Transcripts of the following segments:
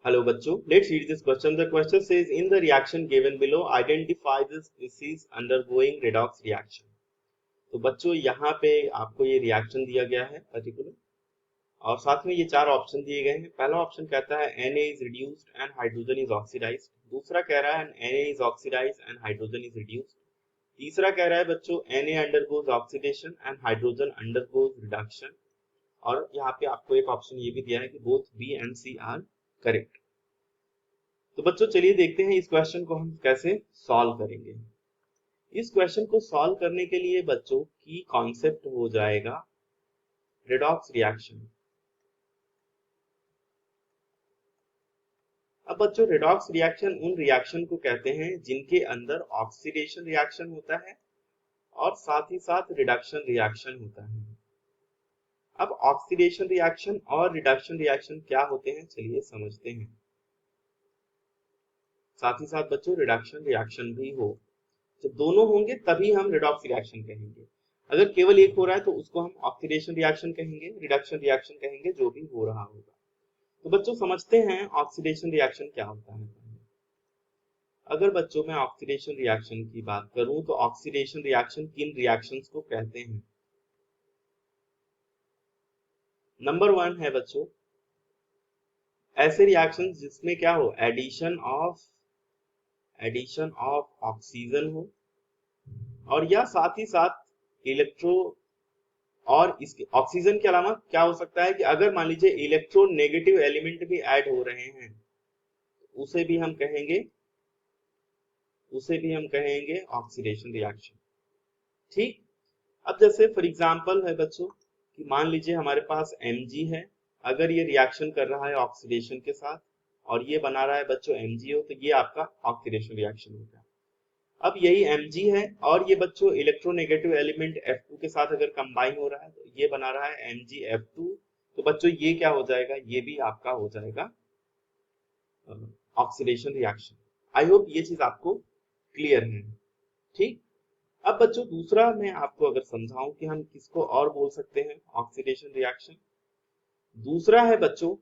Hello बच्चों, let's read this question. The question says in the reaction given below identify the species undergoing redox reaction. तो बच्चों यहाँ पे आपको ये रिएक्शन दिया गया है पर्टिकुलर और साथ में ये चार ऑप्शन दिए गए हैं। पहला ऑप्शन कहता है Na is reduced and hydrogen is oxidized। दूसरा कह रहा है Na is oxidized and hydrogen is reduced। तीसरा कह रहा है बच्चों Na undergoes oxidation and hydrogen undergoes reduction। और यहाँ पे आपको एक ऑप्शन ये भी दिया है कि both B and C are correct। तो बच्चों चलिए देखते हैं इस क्वेश्चन को हम कैसे सॉल्व करेंगे। इस क्वेश्चन को सॉल्व करने के लिए बच्चों की कॉन्सेप्ट हो जाएगा रेडॉक्स रिएक्शन। अब बच्चों रेडॉक्स रिएक्शन उन रिएक्शन को कहते हैं जिनके अंदर ऑक्सीडेशन रिएक्शन होता है और साथ ही साथ रिडक्शन रिएक्शन होता है। अब ऑक्सीडेशन रिएक्शन और रिडक्शन रिएक्शन क्या होते हैं चलिए समझते हैं। साथ ही साथ बच्चों रिडक्शन रिएक्शन भी हो, जब दोनों होंगे तभी हम रिडॉक्स रिएक्शन कहेंगे। अगर केवल एक हो रहा है तो उसको हम ऑक्सीडेशन रिएक्शन कहेंगे, रिडक्शन रिएक्शन कहेंगे, जो भी हो रहा होगा। तो बच्चों समझते हैं ऑक्सीडेशन रिएक्शन क्या होता है। अगर बच्चों मैं ऑक्सीडेशन रिएक्शन की बात करूं तो ऑक्सीडेशन रिएक्शन किन रिएक्शंस को कहते हैं। नंबर 1 है बच्चों ऐसे रिएक्शंस जिसमें क्या हो, एडिशन ऑफ ऑक्सीजन हो और या साथ ही साथ इलेक्ट्रो और इसके ऑक्सीजन के अलावा क्या हो सकता है कि अगर मान लीजिए इलेक्ट्रोनेगेटिव एलिमेंट भी ऐड हो रहे हैं उसे भी हम कहेंगे ऑक्सीडेशन रिएक्शन। ठीक। अब जैसे फॉर एग्जांपल है बच्चों कि मान लीजिए हमारे पास Mg है, अगर ये रिएक्शन कर रहा है ऑक्सीडेशन के साथ और ये बना रहा है बच्चों MgO, तो ये आपका ऑक्सीडेशन रिएक्शन होगा। अब यही Mg है और ये बच्चों इलेक्ट्रोनेगेटिव एलिमेंट F2 के साथ अगर कंबाइन हो रहा है तो ये बना रहा है MgF2। तो बच्चों ये क्या हो जाएगा, ये भी आपका हो जाएगा ऑक्सीडेशन रिएक्शन। आई होप ये चीज आपको क्लियर है। ठीक। अब बच्चों दूसरा मैं आपको अगर समझाऊं कि हम किसको और बोल सकते हैं ऑक्सीडेशन रिएक्शन, दूसरा है बच्चों,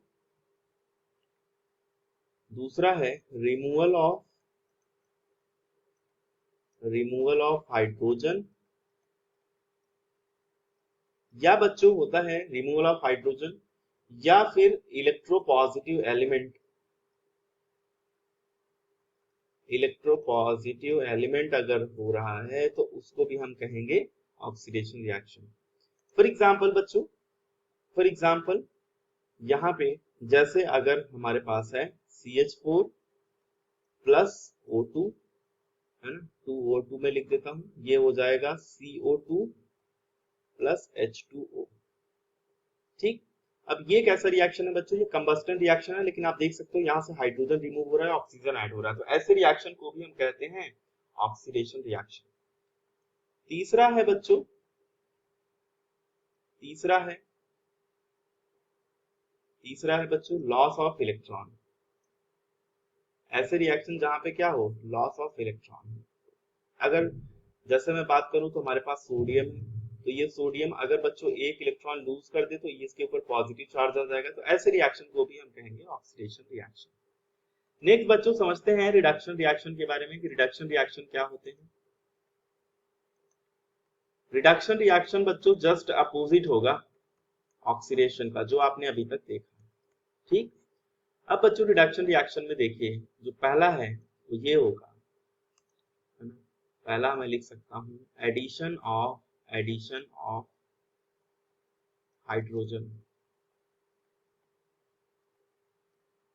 दूसरा है रिमूवल ऑफ हाइड्रोजन, या बच्चों होता है रिमूवल ऑफ हाइड्रोजन या फिर इलेक्ट्रोपॉजिटिव एलिमेंट अगर हो रहा है तो उसको भी हम कहेंगे ऑक्सीडेशन रिएक्शन। फॉर एग्जांपल बच्चों, फॉर एग्जांपल यहाँ पे जैसे अगर हमारे पास है CH4 प्लस O2 है ना, 2O2 में लिख देता हूं, ये हो जाएगा CO2 प्लस H2O। ठीक। अब ये कैसा रिएक्शन है बच्चों, ये कंबस्टन रिएक्शन है, लेकिन आप देख सकते हो यहाँ से हाइड्रोजन रिमूव हो रहा है, ऑक्सीजन ऐड हो रहा है, तो ऐसे रिएक्शन को भी हम कहते हैं ऑक्सीडेशन रिएक्शन। तीसरा है बच्चों, तीसरा है बच्चों लॉस ऑफ इलेक्ट्रॉन। ऐसे रिएक्शन जहां पे क्या हो, लॉस ऑफ इलेक्ट्रॉन। अगर जैसे मैं बात करूं तो हमारे पास सोडियम है, तो ये सोडियम अगर बच्चों एक इलेक्ट्रॉन लूज कर दे तो ये इसके ऊपर पॉजिटिव चार्ज आ जाएगा, तो ऐसे रिएक्शन को भी हम कहेंगे ऑक्सीडेशन रिएक्शन। नेक्स्ट बच्चों समझते हैं रिडक्शन रिएक्शन के बारे में कि रिडक्शन रिएक्शन क्या होते हैं। रिडक्शन रिएक्शन बच्चों जस्ट अपोजिट होगा ऑक्सीडेशन का, जो आपने अभी तक देखा। ठीक। अब बच्चों रिडक्शन रिएक्शन में देखिए जो पहला है वो ये होगा, है ना, पहला मैं लिख सकता हूं एडिशन ऑफ हाइड्रोजन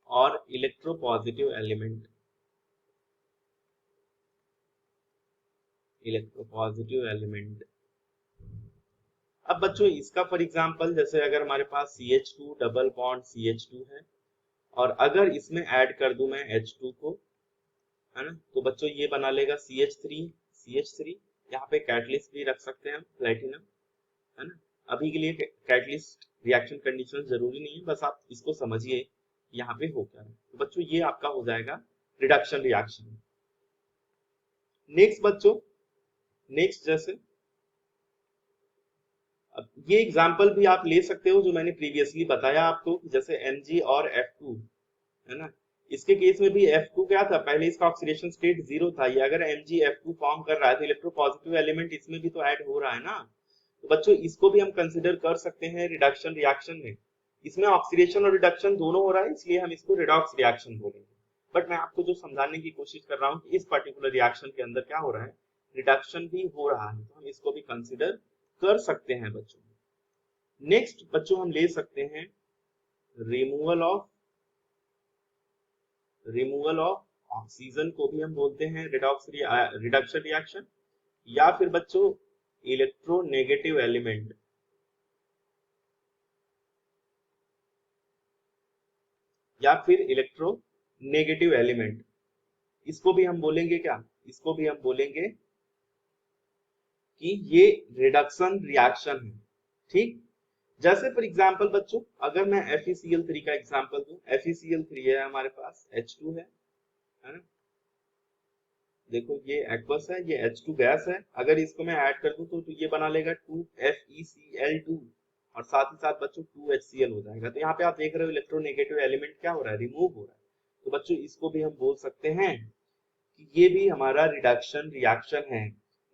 और इलेक्ट्रोपॉजिटिव एलिमेंट। अब बच्चों इसका फॉर एग्जांपल जैसे अगर हमारे पास CH2 डबल बॉन्ड CH2 है और अगर इसमें ऐड कर दूं मैं H2 को, है ना, तो बच्चों ये बना लेगा CH3। यहाँ पे कैटलिस्ट भी रख सकते हैं हम, प्लेटिनम, है ना। अभी के लिए कैटलिस्ट रिएक्शन कंडीशन जरूरी नहीं है, बस आप इसको समझिए यहाँ पे हो क्या है। तो बच्चों ये आपका हो जाएगा रिडक्शन रिएक्शन। नेक्स्ट बच्चों, नेक्स्ट जैसे अब ये एग्जांपल भी आप ले सकते हो जो मैंने प्रीवियसली बताया आपको, जैसे Mg और F2, है ना। इसके केस में भी F2 क्या था, पहले इसका ऑक्सीडेशन स्टेट 0 था, ये अगर MgF2 फॉर्म कर रहा है तो इलेक्ट्रोपॉजिटिव एलिमेंट इसमें भी तो ऐड हो रहा है ना। तो बच्चों इसको भी हम कंसिडर कर सकते हैं रिडक्शन रिएक्शन में। इसमें ऑक्सीडेशन और रिडक्शन दोनों हो रहा है, इसलिए हम इसको रिडॉक्स रिएक्शन बोलेंगे। बट मैं आपको जो समझाने की कोशिश कर रहा हूँ कि इस पर्टिकुलर रिएक्शन के अंदर क्या हो रहा है, रिडक्शन भी हो रहा है, तो हम इसको भी कंसिडर कर सकते हैं बच्चों। नेक्स्ट बच्चों हम ले सकते हैं रिमूवल ऑफ ऑक्सीजन को भी हम बोलते हैं रिडक्शन रिएक्शन, या फिर बच्चों इलेक्ट्रोनेगेटिव एलिमेंट, इसको भी हम बोलेंगे क्या, इसको भी हम बोलेंगे कि ये रिडक्शन रिएक्शन है। ठीक, जैसे फॉर एग्जांपल बच्चों अगर मैं FeCl3 का एग्जांपल दूं, FeCl3 है हमारे पास, H2 है ना, देखो ये एक्वस है, ये H2 गैस है, अगर इसको मैं ऐड कर दूं तो ये बना लेगा 2FeCl2 और साथ ही साथ बच्चों 2HCl हो जाएगा। तो यहाँ पे आप देख रहे हो इलेक्ट्रोनेगेटिव एलिमेंट क्या हो रहा है, रिमूव हो रहा है। तो बच्चों इसको भी हम बोल सकते हैं कि ये भी हमारा रिडक्शन रिएक्शन है।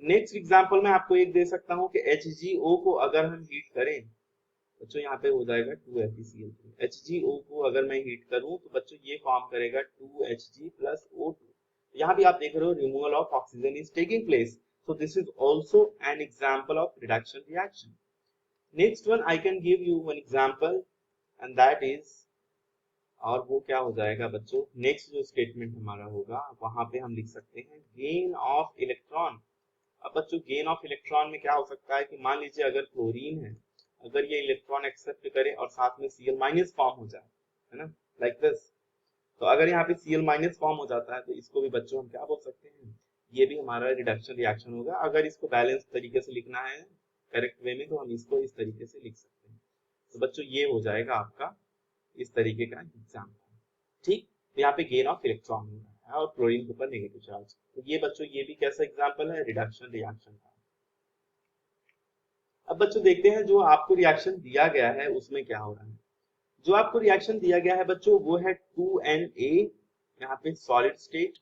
नेक्स्ट एग्जांपल मैं आपको एक दे सकता हूं कि HgO को अगर हम हीट करें बच्चों, यहाँ पे हो जाएगा 2FeCl3। HgO को अगर मैं हीट करूं तो बच्चों ये फॉर्म करेगा 2Hg प्लस O2। यहाँ भी आप देख रहे हो removal of oxygen is taking place, so this is also an example of reduction reaction. Next one I can give you one example and that is, और वो क्या हो जाएगा बच्चों, नेक्स्ट जो स्टेटमेंट हमारा होगा वहां पे हम लिख सकते हैं गेन ऑफ इलेक्ट्रॉन। अब बच्चों गेन ऑफ इलेक्ट्रॉन में क्या हो सकता है कि मान लीजिए अगर क्लोरीन है, अगर ये इलेक्ट्रॉन एक्सेप्ट करे और साथ में Cl- फॉर्म हो जाए, है ना, लाइक दिस, तो अगर यहाँ पे Cl- फॉर्म हो जाता है तो इसको भी बच्चों हम क्या बोल सकते हैं, ये भी हमारा रिडक्शन रिएक्शन होगा। अगर इसको बैलेंस तरीके से लिखना है करेक्ट वे में तो हम इसको इस तरीके से लिख सकते हैं। तो बच्चों ये हो जाएगा आपका इस तरीके का एग्जाम्पल। ठीक, तो यहाँ पे गेन ऑफ इलेक्ट्रॉन हो रहा है और क्लोरीन के ऊपर नेगेटिव चार्ज, तो ये बच्चों ये भी कैसा एग्जाम्पल है, रिडक्शन रिएक्शन का। अब बच्चों देखते हैं जो आपको रिएक्शन दिया गया है उसमें क्या हो रहा है। जो आपको रिएक्शन दिया गया है बच्चों वो है 2Na, यहाँ पे सॉलिड स्टेट,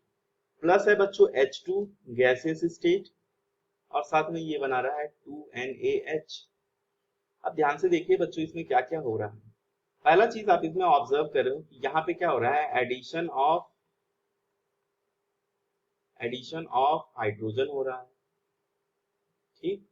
प्लस है बच्चों H2 गैसियस स्टेट, और साथ में ये बना रहा है 2NaH। अब ध्यान से देखिए बच्चों इसमें क्या क्या हो रहा है। पहला चीज आप इसमें ऑब्जर्व कर रहे हो कि यहाँ पे क्या हो रहा है, एडिशन ऑफ हाइड्रोजन हो रहा है। ठीक,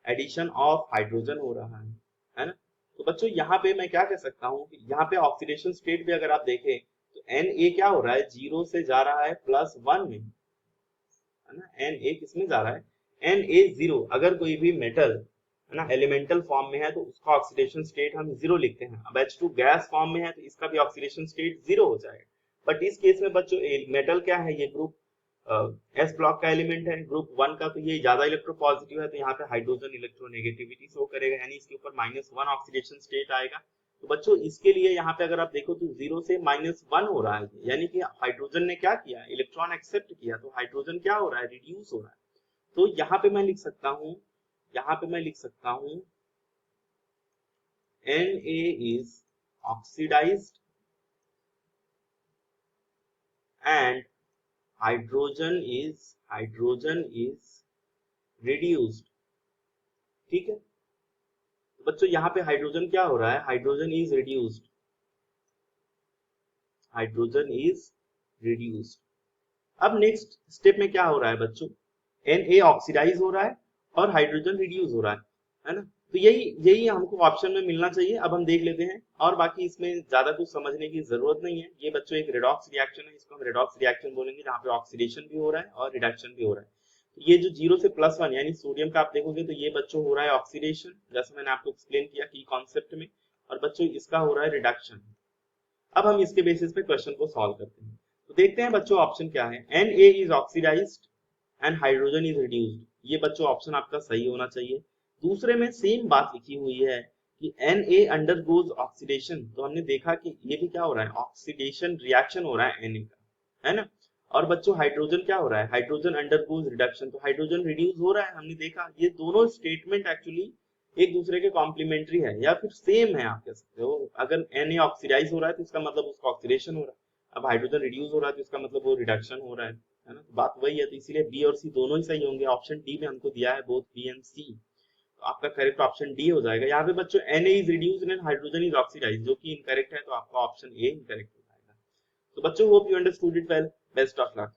एडिशन ऑफ हाइड्रोजन हो रहा है ना। तो बच्चों यहाँ पे मैं क्या कह सकता हूँ कि यहाँ पे ऑक्सीडेशन स्टेट भी अगर आप देखें तो Na क्या हो रहा है, 0 से जा रहा है +1 में, है ना। Na किसमें जा रहा है, Na0। अगर कोई भी मेटल है ना एलिमेंटल फॉर्म में है तो उसका ऑक्सीडेशन स्टेट हम 0 लिखते हैं। अब H2 गैस फॉर्म में है तो इसका भी ऑक्सीडेशन स्टेट 0 हो जाएगा। बट इस केस में बच्चों मेटल क्या है, ये ग्रुप एस ब्लॉक का एलिमेंट है, ग्रुप 1 का, तो ये ज्यादा इलेक्ट्रोपॉजिटिव है, तो यहाँ पे हाइड्रोजन इलेक्ट्रोनेगेटिविटी शो करेगा, यानी इसके ऊपर -1 ऑक्सीडेशन स्टेट आएगा। तो बच्चों इसके लिए यहाँ पे अगर आप देखो तो 0 से -1 हो रहा है, यानी कि हाइड्रोजन ने क्या किया, इलेक्ट्रॉन एक्सेप्ट किया, तो हाइड्रोजन क्या हो रहा है, रिड्यूस हो रहा है। तो यहाँ पे मैं लिख सकता हूँ, Na is oxidized and hydrogen is reduced। ठीक है, तो बच्चों यहाँ पे हाइड्रोजन क्या हो रहा है, हाइड्रोजन इज रिड्यूस्ड। अब नेक्स्ट स्टेप में क्या हो रहा है बच्चों, Na ऑक्सीडाइज हो रहा है और हाइड्रोजन रिड्यूस हो रहा है ना। तो यही हमको ऑप्शन में मिलना चाहिए। अब हम देख लेते हैं, और बाकी इसमें ज्यादा कुछ समझने की जरूरत नहीं है। ये बच्चों एक रिडॉक्स रिएक्शन है, इसको हम रिडॉक्स रिएक्शन बोलेंगे, जहाँ पे ऑक्सीडेशन भी हो रहा है और रिडक्शन भी हो रहा है। ये जो 0 से +1 यानी सोडियम का आप देखोगे तो ये बच्चों हो रहा है ऑक्सीडेशन, जैसे मैंने आपको एक्सप्लेन किया की कॉन्सेप्ट में, और बच्चों इसका हो रहा है रिडक्शन। अब हम इसके बेसिस पे क्वेश्चन को सॉल्व करते हैं। तो देखते हैं बच्चों ऑप्शन क्या है, Na is oxidized and hydrogen is reduced. ये बच्चों ऑप्शन आपका सही होना चाहिए। दूसरे में सेम बात लिखी हुई है कि Na अंडरगोज ऑक्सीडेशन, तो हमने देखा कि ये भी क्या हो रहा है, ऑक्सीडेशन रिएक्शन हो रहा है Na का, है ना। और बच्चों हाइड्रोजन क्या हो रहा है, हाइड्रोजन अंडरगोज रिडक्शन, तो हाइड्रोजन रिड्यूस हो रहा है, हमने देखा। ये दोनों स्टेटमेंट एक्चुअली एक दूसरे के कॉम्प्लीमेंट्री है या फिर सेम है, आप कह सकते हो। अगर Na ऑक्सीडाइज हो रहा है तो इसका मतलब उसका ऑक्सीडेशन हो रहा है, अब हाइड्रोजन रिड्यूस हो रहा है तो इसका मतलब वो रिडक्शन हो रहा है ना। तो बात वही है, तो इसीलिए बी और सी दोनों ही सही होंगे। ऑप्शन डी में हमको दिया है बोथ बी एंड सी, तो आपका करेक्ट ऑप्शन डी हो जाएगा। यहाँ पे बच्चों Na is reduced and hydrogen is oxidize, जो कि इनकरेक्ट है, तो आपका ऑप्शन ए इनकरेक्ट हो जाएगा। तो बच्चों hope you understood it well, best of luck.